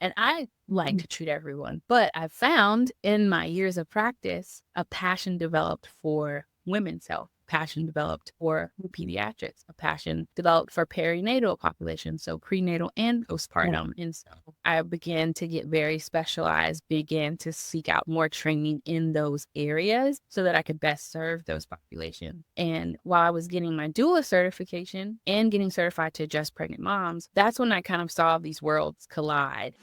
And I like to treat everyone, but I found in my years of practice, a passion developed for women's health, passion developed for pediatrics, a passion developed for perinatal population, so prenatal and postpartum. And so I began to get very specialized, began to seek out more training in those areas so that I could best serve those populations. And while I was getting my doula certification and getting certified to adjust pregnant moms, that's when I kind of saw these worlds collide.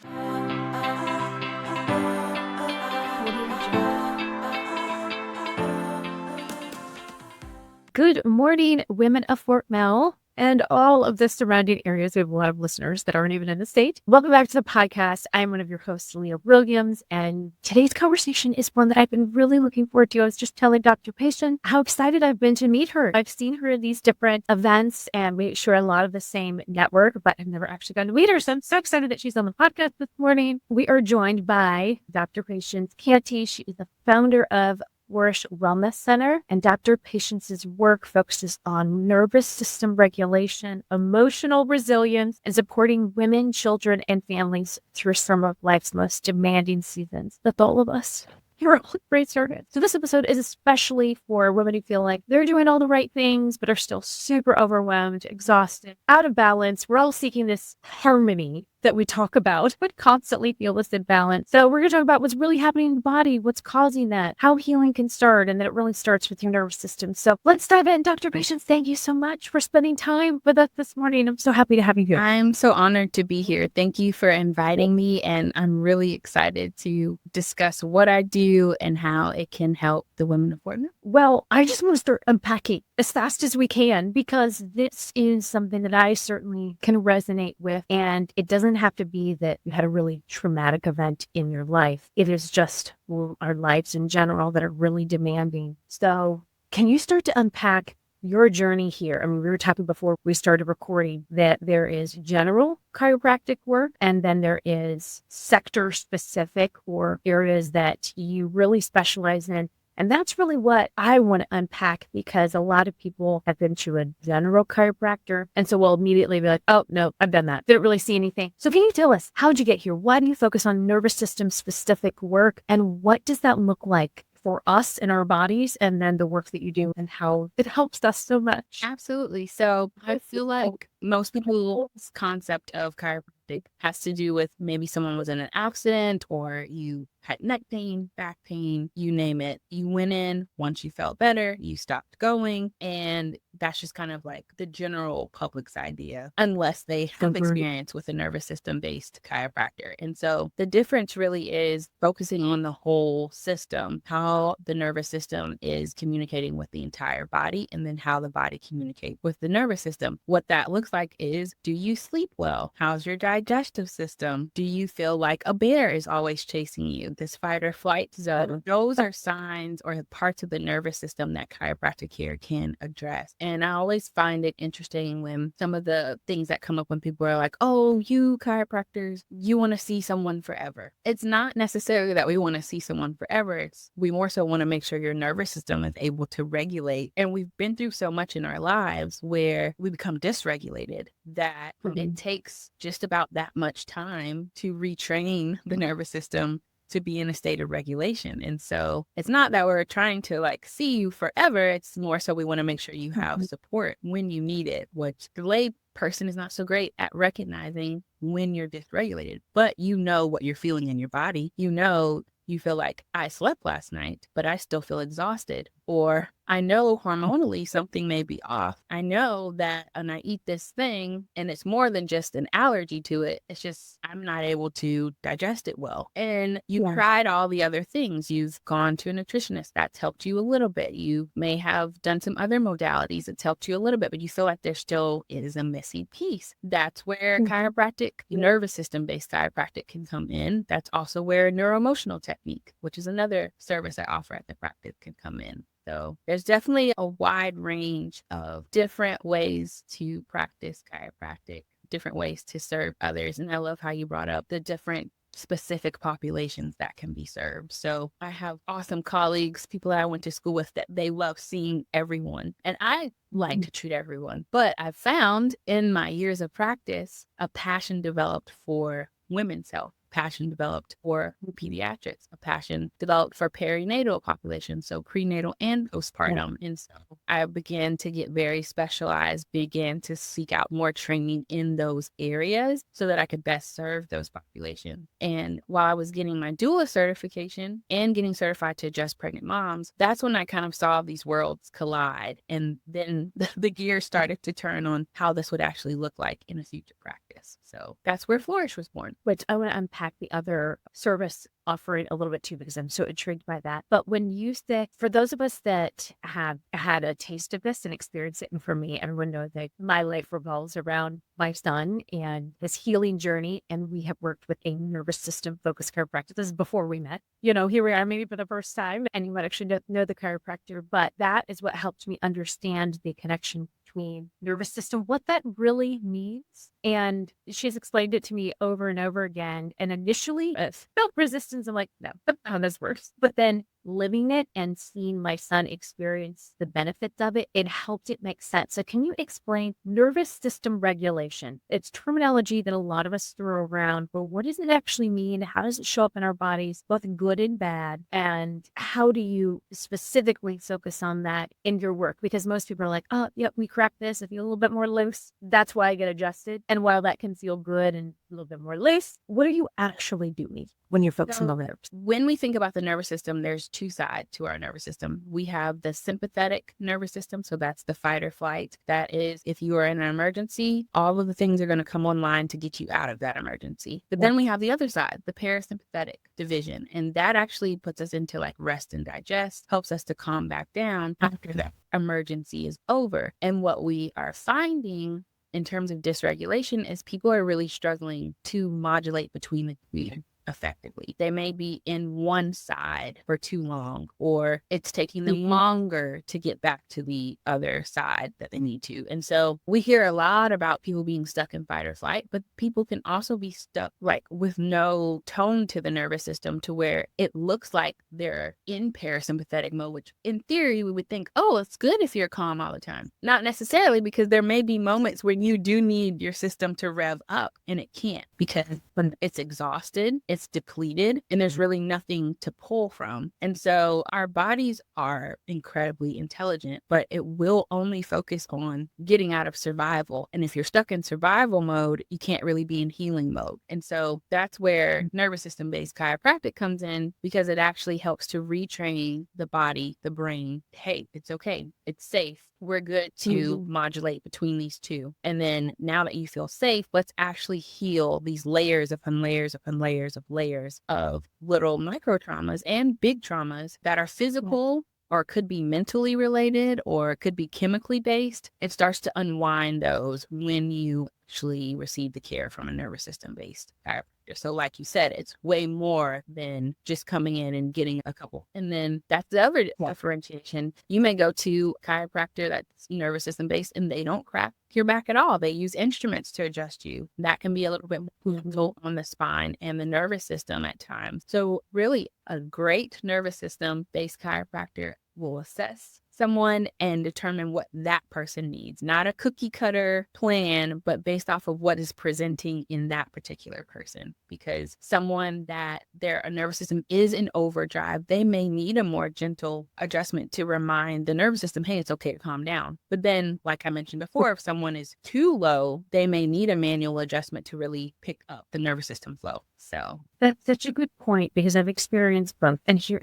Good morning, women of Fort Mel and all of the surrounding areas. We have a lot of listeners that aren't even in the state. Welcome back to the podcast. I'm one of your hosts, Leah Williams, and today's conversation is one that I've been really looking forward to. I was just telling Dr. Patient how excited I've been to meet her. I've seen her at these different events, and we share a lot of the same network, but I've never actually gotten to meet her, so I'm so excited that she's on the podcast this morning. We are joined by Dr. Patient Canty. She is the founder of Flourish Wellness Center, and Dr. Patience's work focuses on nervous system regulation, emotional resilience, and supporting women, children, and families through some of life's most demanding seasons. That's all of us. You're all great service. So this episode is especially for women who feel like they're doing all the right things, but are still super overwhelmed, exhausted, out of balance. We're all seeking this harmony that we talk about, but constantly feel this imbalance. So we're going to talk about what's really happening in the body, what's causing that, how healing can start, and that it really starts with your nervous system. So let's dive in. Dr. Patience, thank you so much for spending time with us this morning. I'm so happy to have you here. I'm so honored to be here. Thank you for inviting me, and I'm really excited to discuss what I do and how it can help the women of Fort Mel. Well, I just want to start unpacking as fast as we can, because this is something that I certainly can resonate with, and it doesn't have to be that you had a really traumatic event in your life. It is just our lives in general that are really demanding. So can you start to unpack your journey here? I mean, we were talking before we started recording that there is general chiropractic work, and then there is sector specific or areas that you really specialize in. And that's really what I want to unpack, because a lot of people have been to a general chiropractor, and so we'll immediately be like, oh, no, I've done that. Didn't really see anything. So can you tell us, how'd you get here? Why do you focus on nervous system specific work? And what does that look like for us in our bodies, and then the work that you do and how it helps us so much? Absolutely. So I feel like most people's concept of chiropractic has to do with maybe someone was in an accident, or you had neck pain, back pain, you name it. You went in, once you felt better, you stopped going. And that's just kind of like the general public's idea, unless they have experience with a nervous system based chiropractor. And so the difference really is focusing on the whole system, how the nervous system is communicating with the entire body, and then how the body communicates with the nervous system. What that looks like is, do you sleep well? How's your digestive system? Do you feel like a bear is always chasing you? This fight or flight zone. Those are signs or parts of the nervous system that chiropractic care can address. And I always find it interesting when some of the things that come up when people are like, oh, you chiropractors, you want to see someone forever. It's not necessarily that we want to see someone forever. It's we more so want to make sure your nervous system is able to regulate. And we've been through so much in our lives where we become dysregulated that it takes just about that much time to retrain the nervous system to be in a state of regulation. And so it's not that we're trying to like see you forever. It's more so we want to make sure you have support when you need it, which the lay person is not so great at recognizing when you're dysregulated, but you know what you're feeling in your body. You know, you feel like I slept last night, but I still feel exhausted. Or I know hormonally something may be off. I know that when I eat this thing and it's more than just an allergy to it, it's just I'm not able to digest it well. And you tried all the other things. You've gone to a nutritionist that's helped you a little bit. You may have done some other modalities that's helped you a little bit, but you feel like there still is a missing piece. That's where chiropractic, nervous system based chiropractic can come in. That's also where neuroemotional technique, which is another service I offer at the practice, can come in. So there's definitely a wide range of different ways to practice chiropractic, different ways to serve others. And I love how you brought up the different specific populations that can be served. So I have awesome colleagues, people that I went to school with, that they love seeing everyone. And I like to treat everyone. But I've found in my years of practice, a passion developed for women's health, passion developed for pediatrics, a passion developed for perinatal population, so prenatal and postpartum. And so I began to get very specialized, began to seek out more training in those areas so that I could best serve those populations. And while I was getting my doula certification and getting certified to adjust pregnant moms, that's when I kind of saw these worlds collide. And then the gears started to turn on how this would actually look like in a future practice. So that's where Flourish was born. Which I want to unpack the other service offering a little bit too, because I'm so intrigued by that. But when you say, for those of us that have had a taste of this and experienced it, and for me, everyone knows that my life revolves around my son and his healing journey. And we have worked with a nervous system focused chiropractor. This is before we met. Here we are maybe for the first time, and you might actually know the chiropractor, but that is what helped me understand the connection between nervous system, what that really means. And she's explained it to me over and over again. And initially I felt resistance. I'm like, no, that's not how this works. But then living it and seeing my son experience the benefits of it, it helped it make sense. So can you explain nervous system regulation? It's terminology that a lot of us throw around, but what does it actually mean? How does it show up in our bodies, both good and bad? And how do you specifically focus on that in your work? Because most people are like, oh, yep, we crack this. I feel a little bit more loose. That's why I get adjusted. And while that can feel good and a little bit more loose, what are you actually doing when you're focusing on nerves? When we think about the nervous system, there's two sides to our nervous system. We have the sympathetic nervous system. So that's the fight or flight. That is, if you are in an emergency, all of the things are going to come online to get you out of that emergency. But then we have the other side, the parasympathetic division. And that actually puts us into like rest and digest, helps us to calm back down after that emergency is over. And what we are finding in terms of dysregulation is people are really struggling to modulate between the two effectively. They may be in one side for too long, or it's taking them longer to get back to the other side that they need to. And so we hear a lot about people being stuck in fight or flight, but people can also be stuck like with no tone to the nervous system to where it looks like they're in parasympathetic mode, which in theory we would think, oh, it's good if you're calm all the time. Not necessarily, because there may be moments when you do need your system to rev up and it can't, because when it's exhausted, it's depleted, and there's really nothing to pull from. And so our bodies are incredibly intelligent, but it will only focus on getting out of survival. And if you're stuck in survival mode, you can't really be in healing mode. And so that's where nervous system based chiropractic comes in, because it actually helps to retrain the body, the brain. Hey, it's okay. It's safe. We're good to modulate between these two. And then now that you feel safe, let's actually heal these layers upon layers upon layers of layers of little micro traumas and big traumas that are physical or could be mentally related or could be chemically based. It starts to unwind those when you actually receive the care from a nervous system based chiropractor. So like you said, it's way more than just coming in and getting a couple. And then that's the other differentiation. You may go to a chiropractor that's nervous system based and they don't crack your back at all. They use instruments to adjust you. That can be a little bit more on the spine and the nervous system at times. So really a great nervous system based chiropractor will assess someone and determine what that person needs. Not a cookie cutter plan, but based off of what is presenting in that particular person. Because someone that their nervous system is in overdrive, they may need a more gentle adjustment to remind the nervous system, hey, it's okay to calm down. But then, like I mentioned before, if someone is too low, they may need a manual adjustment to really pick up the nervous system flow. So that's such a good point, because I've experienced both. And here,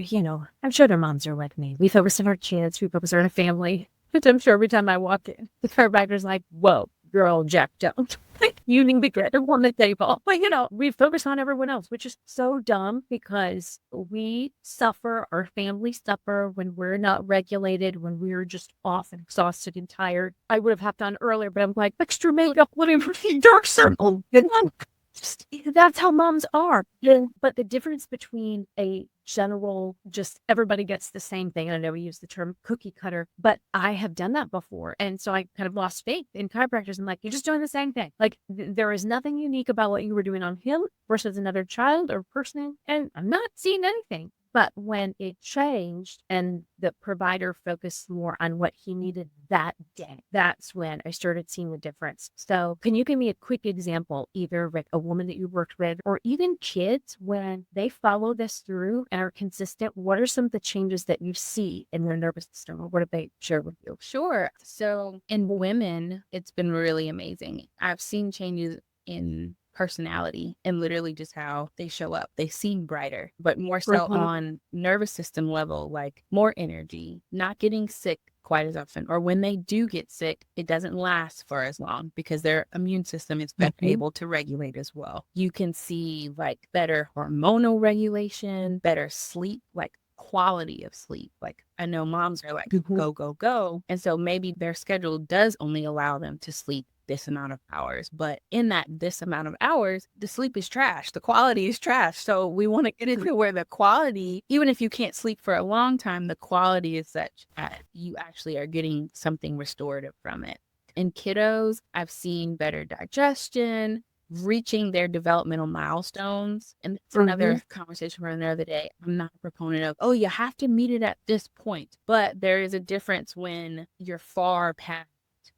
I'm sure their moms are like me. We focus on our kids, we focus on our family. But I'm sure every time I walk in, the chiropractor's like, whoa, girl, Jack, don't. You need to be great on the table. But, we focus on everyone else, which is so dumb, because we suffer, our families suffer when we're not regulated, when we're just off and exhausted and tired. I would have hopped on earlier, but I'm like, extra makeup, whatever, dark circle. That's how moms are. But the difference between a general, just everybody gets the same thing. I know we use the term cookie cutter, but I have done that before. And so I kind of lost faith in chiropractors. I'm like, you're just doing the same thing. Like there is nothing unique about what you were doing on him versus another child or person. And I'm not seeing anything. But when it changed and the provider focused more on what he needed that day, that's when I started seeing the difference. So can you give me a quick example, either with a woman that you worked with or even kids, when they follow this through and are consistent? What are some of the changes that you see in their nervous system, or what have they shared with you? Sure. So in women, it's been really amazing. I've seen changes in personality and literally just how they show up. They seem brighter, but more so on nervous system level, like more energy, not getting sick quite as often. Or when they do get sick, it doesn't last for as long because their immune system is better able to regulate as well. You can see like better hormonal regulation, better sleep, like quality of sleep. Like I know moms are like, go, go, go. And so maybe their schedule does only allow them to sleep this amount of hours. But in this amount of hours, the sleep is trash. The quality is trash. So we want to get into where the quality, even if you can't sleep for a long time, the quality is such that you actually are getting something restorative from it. In kiddos, I've seen better digestion, reaching their developmental milestones. And that's another conversation for another day. I'm not a proponent of, oh, you have to meet it at this point. But there is a difference when you're far past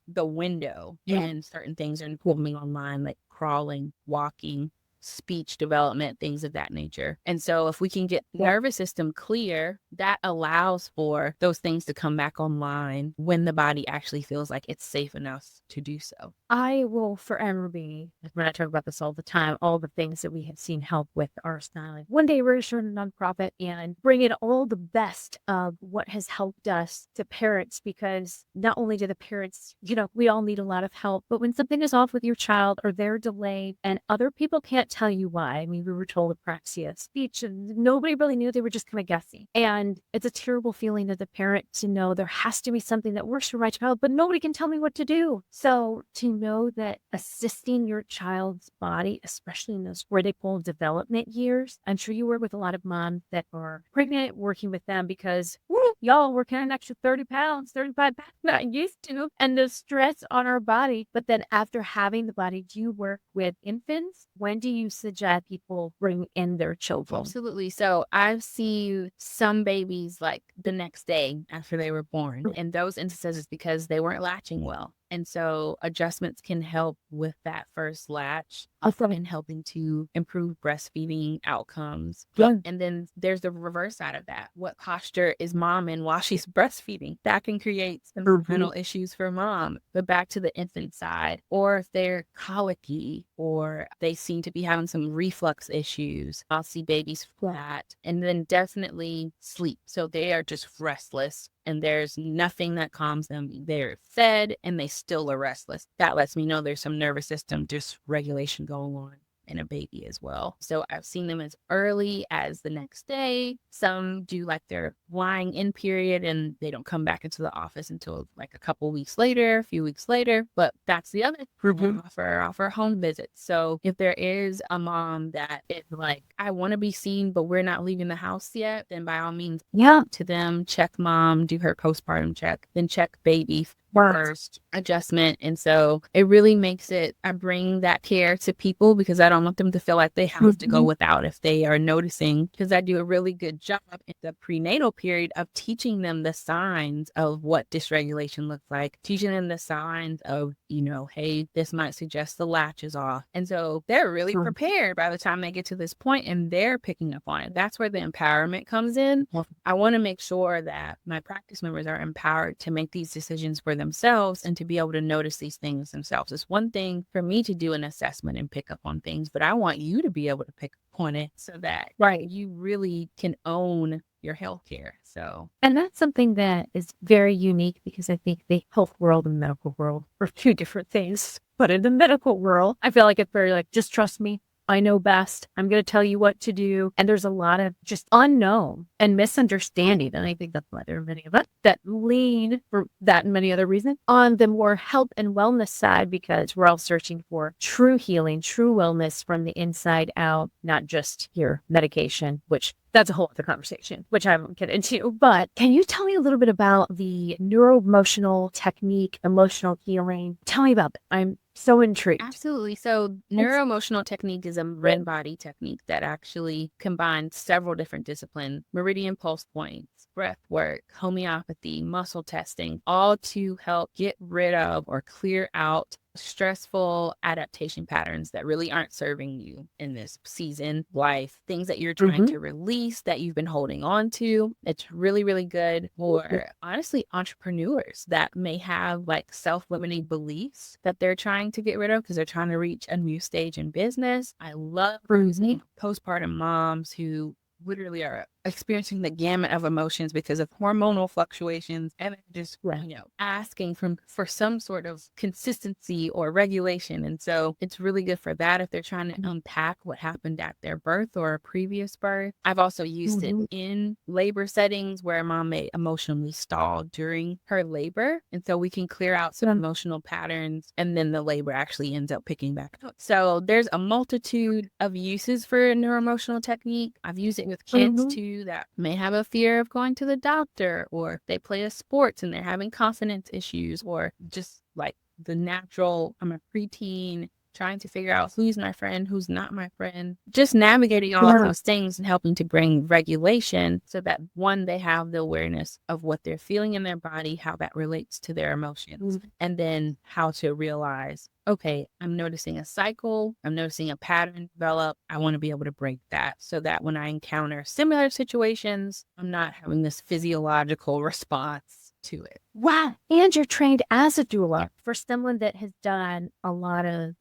the window and certain things are coming online, like crawling, walking, speech development, things of that nature. And so if we can get the nervous system clear, that allows for those things to come back online when the body actually feels like it's safe enough to do so. I will forever be, when I talk about this all the time, all the things that we have seen help with our styling. One day we're going to start a nonprofit and bring in all the best of what has helped us to parents, because not only do the parents, we all need a lot of help, but when something is off with your child or they're delayed and other people can't tell you why. I mean, we were told apraxia, speech, and nobody really knew. They were just kind of guessing. And it's a terrible feeling as a parent to know there has to be something that works for my child, but nobody can tell me what to do. So to know that assisting your child's body, especially in those critical development years, I'm sure you work with a lot of moms that are pregnant, working with them because y'all working an extra 30 pounds, 35 pounds, not used to, and the stress on our body. But then after having the body, do you work with infants? When do you suggest people bring in their children? Absolutely. So I've seen some babies like the next day after they were born. And those instances is because they weren't latching well. And so adjustments can help with that first latch and helping to improve breastfeeding outcomes. And then there's the reverse side of that. What posture is mom in while she's breastfeeding? That can create some mental issues for mom. But back to the infant side, or if they're colicky or they seem to be having some reflux issues, I'll see babies flat. And then definitely sleep. So they are just restless. And there's nothing that calms them. They're fed and they still are restless. That lets me know there's some nervous system dysregulation going on in a baby as well. So I've seen them as early as the next day. Some do like their lying in period and they don't come back into the office until like a couple weeks later, a few weeks later. But that's the other offer home visits. So if there is a mom that is like, I want to be seen, but we're not leaving the house yet, then by all means, to them, check mom, do her postpartum check, then check baby first adjustment. And so it really makes it, I bring that care to people because I don't want them to feel like they have to go without if they are noticing, because I do a really good job in the prenatal period of teaching them the signs of what dysregulation looks like, teaching them the signs of, hey, this might suggest the latch is off. And so they're really prepared by the time they get to this point and they're picking up on it. That's where the empowerment comes in. I want to make sure that my practice members are empowered to make these decisions for themselves and to be able to notice these things themselves. It's one thing for me to do an assessment and pick up on things, but I want you to be able to pick up on it so that you really can own your healthcare. And that's something that is very unique, because I think the health world and medical world are two different things. But in the medical world, I feel like it's very like, just trust me. I know best. I'm going to tell you what to do. And there's a lot of just unknown and misunderstanding. And I think that's why there are many of us that lean, for that and many other reasons, on the more health and wellness side, because we're all searching for true healing, true wellness from the inside out, not just your medication, which that's a whole other conversation, which I won't get into. But can you tell me a little bit about the neuroemotional technique, emotional healing? Tell me about that. I'm So intrigued. Absolutely. So neuroemotional technique is a brain body technique that actually combines several different disciplines: meridian pulse points, breath work, homeopathy, muscle testing, all to help get rid of or clear out stressful adaptation patterns that really aren't serving you in this season life, things that you're trying to release that you've been holding on to. It's really, really good for honestly entrepreneurs that may have like self-limiting beliefs that they're trying to get rid of because they're trying to reach a new stage in business. I love postpartum moms who literally are experiencing the gamut of emotions because of hormonal fluctuations, and just asking for some sort of consistency or regulation. And so it's really good for that if they're trying to unpack what happened at their birth or a previous birth. I've also used it in labor settings where a mom may emotionally stall during her labor, and so we can clear out some emotional patterns, and then the labor actually ends up picking back up. So there's a multitude of uses for a neuroemotional technique. I've used it with kids too that may have a fear of going to the doctor, or they play a sports and they're having confidence issues, or just like the natural, I'm a preteen trying to figure out who's my friend, who's not my friend, just navigating all of those things and helping to bring regulation so that one, they have the awareness of what they're feeling in their body, how that relates to their emotions, and then how to realize, okay, I'm noticing a cycle, I'm noticing a pattern develop. I want to be able to break that so that when I encounter similar situations, I'm not having this physiological response to it. Wow. And you're trained as a doula. For someone that has done a lot of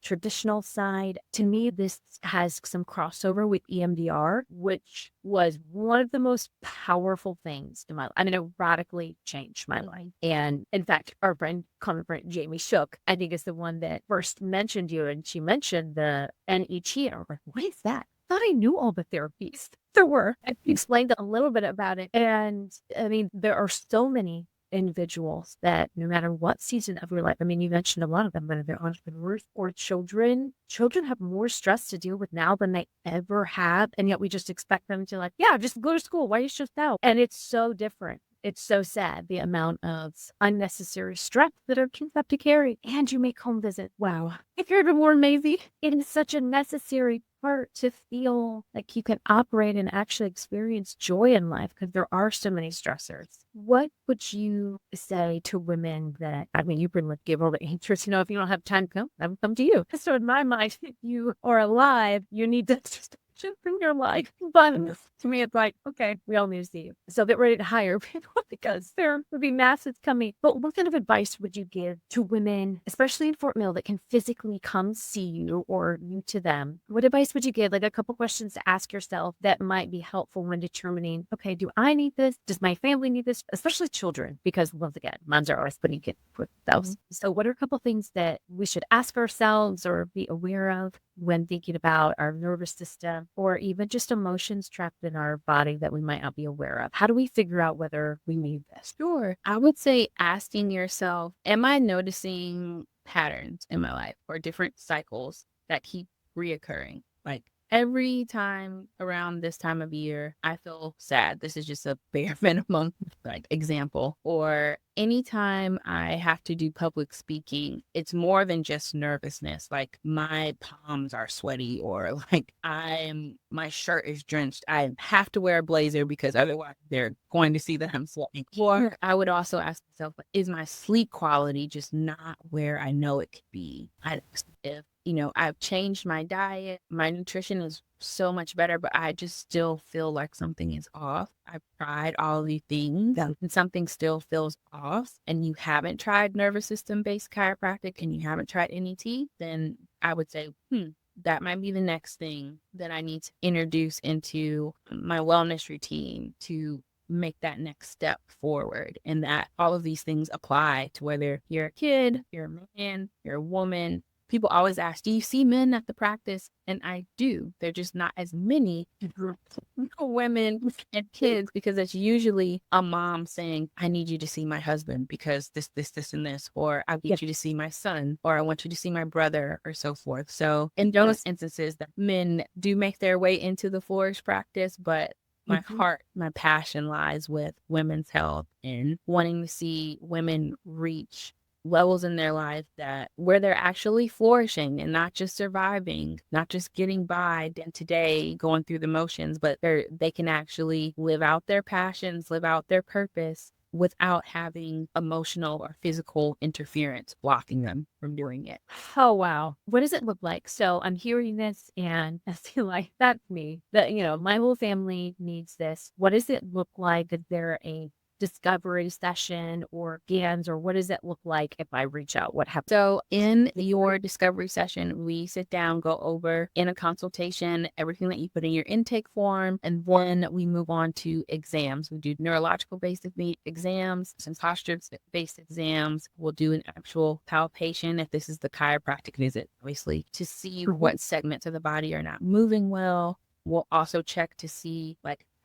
traditional side, to me, this has some crossover with EMDR, which was one of the most powerful things in my life. I mean, it radically changed my life. And in fact, our common friend Jamie Shook, I think, is the one that first mentioned you, and she mentioned the NET. I was like, what is that? I thought I knew all the therapies there were. I explained a little bit about it. And I mean, there are so many individuals that no matter what season of your life, I mean, you mentioned a lot of them, whether they're entrepreneurs or children have more stress to deal with now than they ever have. And yet we just expect them to just go to school. Why are you stressed out? And it's so different. It's so sad, the amount of unnecessary stress that our kids have to carry. And you make home visits. Wow. If you're more Maisie, it is such a necessary part to feel like you can operate and actually experience joy in life because there are so many stressors. What would you say to women that, I mean, you pretty much give all the answers, if you don't have time to come, I will come to you. So in my mind, if you are alive, you need to just in your life. But to me, it's like, okay, we all need to see you. So get ready to hire people because there would be masses coming. But what kind of advice would you give to women, especially in Fort Mill, that can physically come see you or you to them? What advice would you give? Like a couple questions to ask yourself that might be helpful when determining, okay, do I need this? Does my family need this? Especially children, because once again, moms are always putting kids with themselves. So what are a couple things that we should ask ourselves or be aware of when thinking about our nervous system or even just emotions trapped in our body that we might not be aware of? How do we figure out whether we need this? Sure. I would say asking yourself, am I noticing patterns in my life or different cycles that keep reoccurring? Like every time around this time of year, I feel sad. This is just a bare minimum example. Or anytime I have to do public speaking, it's more than just nervousness. Like my palms are sweaty, or like my shirt is drenched. I have to wear a blazer because otherwise they're going to see that I'm sweating. Or I would also ask myself, is my sleep quality just not where I know it could be? If I've changed my diet, my nutrition is so much better, but I just still feel like something is off. I've tried all these things and something still feels off, and you haven't tried nervous system based chiropractic and you haven't tried NET, then I would say, that might be the next thing that I need to introduce into my wellness routine to make that next step forward. And that all of these things apply to whether you're a kid, you're a man, you're a woman. People always ask, do you see men at the practice? And I do. They're just not as many women and kids, because it's usually a mom saying, I need you to see my husband because this, and this, or I need you to see my son, or I want you to see my brother, or so forth. So in those instances, that men do make their way into the Flourish practice, but my heart, my passion lies with women's health and wanting to see women reach levels in their life that where they're actually flourishing and not just surviving, not just getting by day to day, going through the motions, but they can actually live out their passions, live out their purpose without having emotional or physical interference blocking them from doing it. Oh, wow. What does it look like? So I'm hearing this and I feel like that's me, that, my whole family needs this. What does it look like? Is there a discovery session or GANs, or what does it look like if I reach out? What happens? So in your discovery session, we sit down, go over in a consultation, everything that you put in your intake form, and then we move on to exams. We do neurological based exams, some posture based exams. We'll do an actual palpation if this is the chiropractic visit, obviously, to see what segments of the body are not moving well. We'll also check to see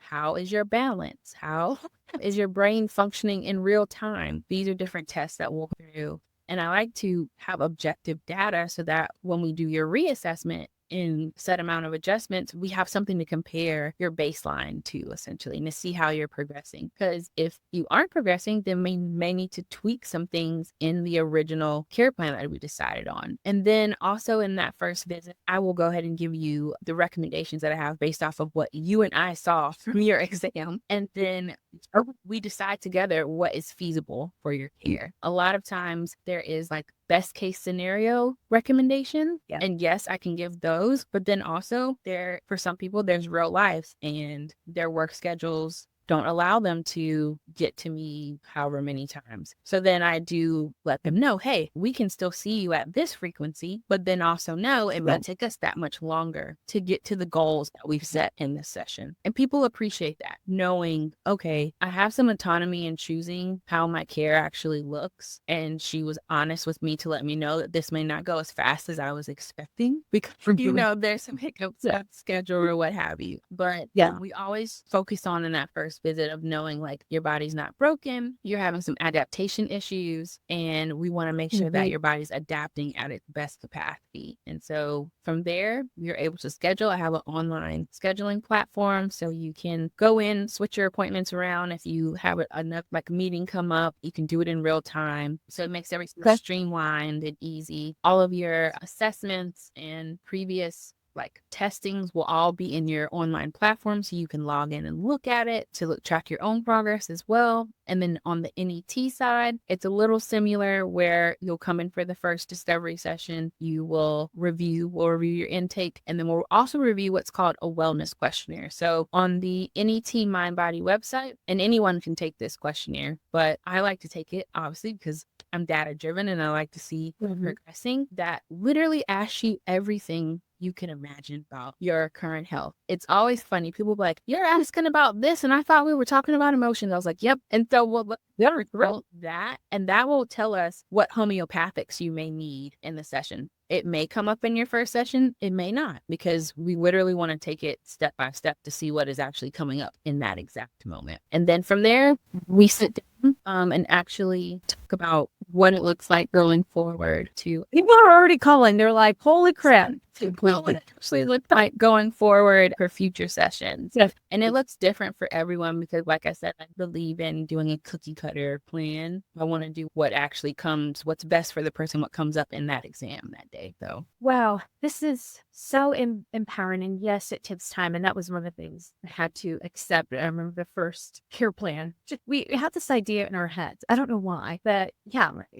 how is your balance? How is your brain functioning in real time? These are different tests that we'll go through. And I like to have objective data so that when we do your reassessment in set amount of adjustments, we have something to compare your baseline to, essentially, and to see how you're progressing. Because if you aren't progressing, then we may need to tweak some things in the original care plan that we decided on. And then also in that first visit, I will go ahead and give you the recommendations that I have based off of what you and I saw from your exam. And then we decide together what is feasible for your care. A lot of times there is best case scenario recommendation. Yeah. And yes, I can give those, but then also for some people, there's real lives and their work schedules don't allow them to get to me however many times. So then I do let them know, hey, we can still see you at this frequency, but then also know it might take us that much longer to get to the goals that we've set in this session. And people appreciate that, knowing, okay, I have some autonomy in choosing how my care actually looks. And she was honest with me to let me know that this may not go as fast as I was expecting because, there's some hiccups at schedule or what have you. But we always focus on in that first visit of knowing your body's not broken, you're having some adaptation issues, and we want to make sure that your body's adapting at its best capacity. And so from there, you're able to schedule. I have an online scheduling platform, so you can go in, switch your appointments around. If you have enough meeting come up, you can do it in real time. So it makes everything streamlined and easy. All of your assessments and previous testings will all be in your online platform, so you can log in and look at it to track your own progress as well. And then on the NET side, it's a little similar where you'll come in for the first discovery session. We'll review your intake, and then we'll also review what's called a wellness questionnaire. So on the NET Mind Body website, and anyone can take this questionnaire, but I like to take it obviously because I'm data driven and I like to see progressing. That literally asks you everything you can imagine about your current health. It's always funny. People be like, you're asking about this, and I thought we were talking about emotions. I was like, yep. And so we'll that, and that will tell us what homeopathics you may need in the session. It may come up in your first session. It may not, because we literally want to take it step by step to see what is actually coming up in that exact moment. And then from there, we sit down and actually talk about what it looks like going forward. People are already calling. They're like, holy crap. What it actually looks like going forward for future sessions. Yes. And it looks different for everyone because, like I said, I believe in doing a cookie cutter plan. I want to do what's best for the person, what comes up in that exam that day. So, wow, this is so empowering. And yes, it takes time. And that was one of the things I had to accept. I remember the first care plan. We had this idea in our heads. I don't know why, but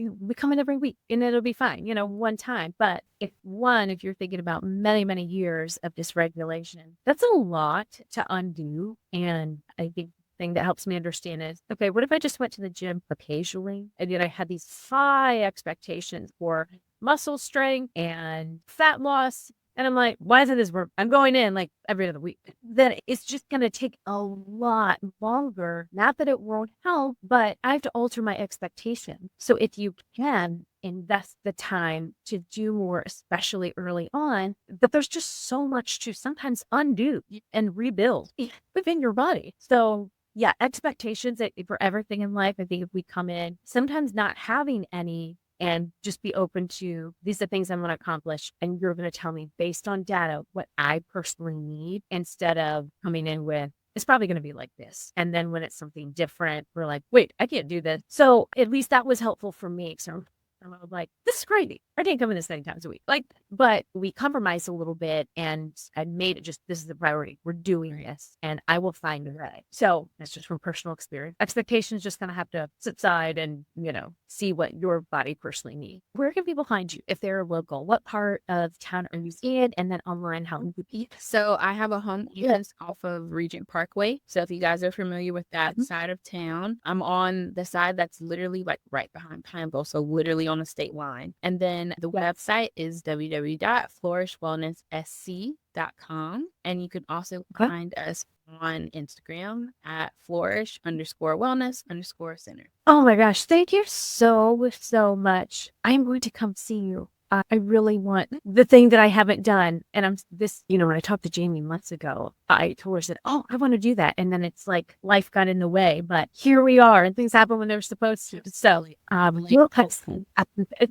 we come in every week and it'll be fine, one time. But if you're thinking about many, many years of dysregulation, that's a lot to undo. And I think the thing that helps me understand is, okay, what if I just went to the gym occasionally and yet I had these high expectations for muscle strength and fat loss? And I'm like, why isn't this work? I'm going in every other week. Then it's just going to take a lot longer. Not that it won't help, but I have to alter my expectation. So if you can invest the time to do more, especially early on, but there's just so much to sometimes undo and rebuild within your body. So expectations for everything in life. I think if we come in sometimes not having any, and just be open to, these are things I'm going to accomplish, and you're going to tell me based on data what I personally need, instead of coming in with, it's probably going to be like this. And then when it's something different, we're like, wait, I can't do this. So at least that was helpful for me. So And I was like, this is crazy. I didn't come in this many times a week. Like, but we compromised a little bit and I made it just, this is the priority. We're doing this and I will find a way. So that's just from personal experience. Expectations just kind of have to subside and, see what your body personally needs. Where can people find you if they're local? What part of town are you in? And then online, how would be? So I have a home office off of Regent Parkway. So if you guys are familiar with that side of town, I'm on the side that's literally like right behind Pineville. So literally on the state line. And then the website is www.flourishwellnesssc.com. And you can also find us on Instagram at flourish_wellness_center. Oh my gosh. Thank you so much. I'm going to come see you. I really want the thing that I haven't done. And when I talked to Jamie months ago, I told her, said, oh, I want to do that. And then it's like life got in the way, but here we are and things happen when they're supposed to. So,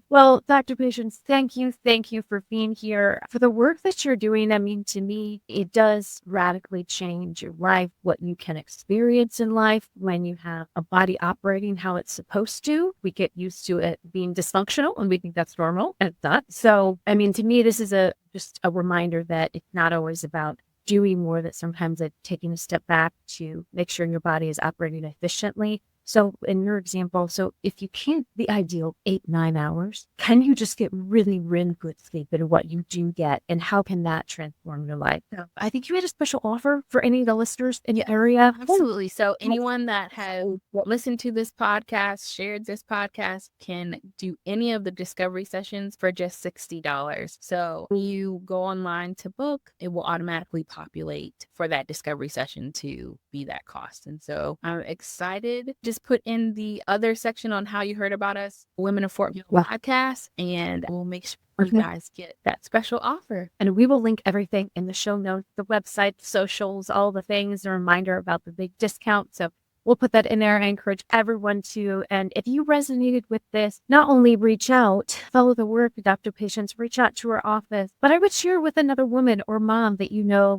well, Dr. Patience, thank you for being here. For the work that you're doing, I mean, to me, it does radically change your life, what you can experience in life when you have a body operating how it's supposed to. We get used to it being dysfunctional and we think that's normal, and it's not. So, I mean, to me, this is just a reminder that it's not always about doing more, that sometimes it's taking a step back to make sure your body is operating efficiently. So in your example, if you can't, the ideal 8-9 hours, can you just get really, really good sleep in what you do get? And how can that transform your life? So I think you had a special offer for any of the listeners in your area. Absolutely. So anyone that has listened to this podcast, shared this podcast, can do any of the discovery sessions for just $60. So when you go online to book, it will automatically populate for that discovery session to be that cost. And so I'm excited. Just put in the other section on how you heard about us, Women of Fort Mill podcast, and we'll make sure you guys get that special offer. And we will link everything in the show notes, the website, socials, all the things, a reminder about the big discount. So we'll put that in there. I encourage everyone to. And if you resonated with this, not only reach out, follow the work of Dr. Patience, reach out to our office, but I would share with another woman or mom that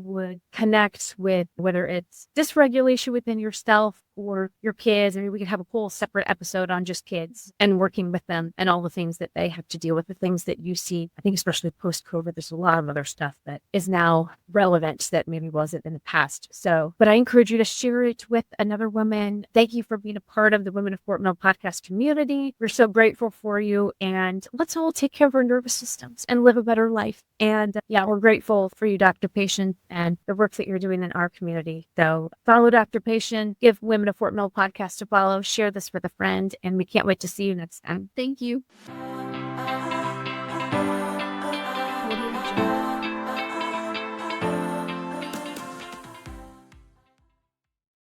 would connect with, whether it's dysregulation within yourself or your kids. I mean, we could have a whole separate episode on just kids and working with them and all the things that they have to deal with, the things that you see. I think especially post-COVID, there's a lot of other stuff that is now relevant that maybe wasn't in the past. So, but I encourage you to share it with another woman. Thank you for being a part of the Women of Fort Mill podcast community. We're so grateful for you, and let's all take care of our nervous systems and live a better life. And we're grateful for you, Dr. Patience, and the work that you're doing in our community. So follow Dr. Patience, give Women of Fort Mill podcast a follow, share this with a friend, and we can't wait to see you next time. Thank you.